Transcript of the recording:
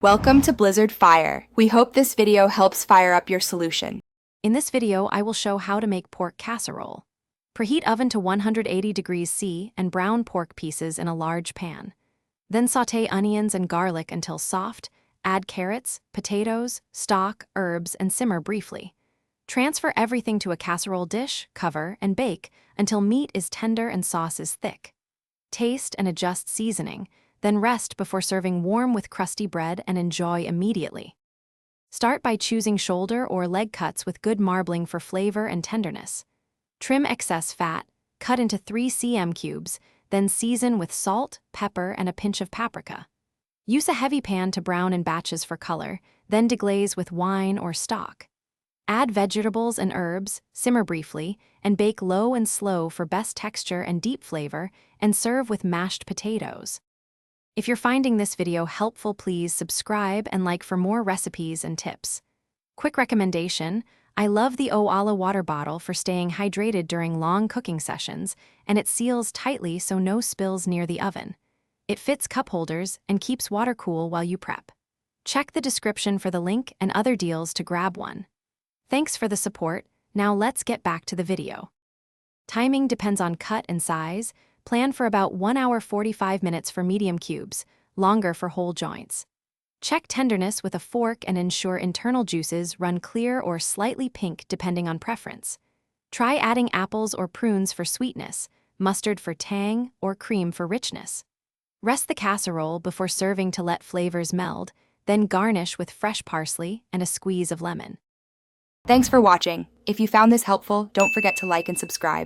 Welcome to Blizzard Fire. We hope this video helps fire up your solution. In this video, I will show how to make pork casserole. Preheat oven to 180 degrees C and brown pork pieces in a large pan. Then sauté onions and garlic until soft, add carrots, potatoes, stock, herbs, and simmer briefly. Transfer everything to a casserole dish, cover, and bake until meat is tender and sauce is thick. Taste and adjust seasoning, then rest before serving warm with crusty bread and enjoy immediately. Start by choosing shoulder or leg cuts with good marbling for flavor and tenderness. Trim excess fat, cut into 3 cm cubes, then season with salt, pepper, and a pinch of paprika. Use a heavy pan to brown in batches for color, then deglaze with wine or stock. Add vegetables and herbs, simmer briefly, and bake low and slow for best texture and deep flavor, and serve with mashed potatoes. If you're finding this video helpful, please subscribe and like for more recipes and tips. Quick recommendation: I love the Oala water bottle for staying hydrated during long cooking sessions, and it seals tightly so no spills near the oven. It fits cup holders and keeps water cool while you prep. Check the description for the link and other deals to grab one. Thanks for the support. Now let's get back to the video. Timing depends on cut and size. Plan for about 1 hour 45 minutes for medium cubes, longer for whole joints. Check tenderness with a fork and ensure internal juices run clear or slightly pink depending on preference. Try adding apples or prunes for sweetness, mustard for tang, or cream for richness. Rest the casserole before serving to let flavors meld, then garnish with fresh parsley and a squeeze of lemon. Thanks for watching. If you found this helpful, don't forget to like and subscribe.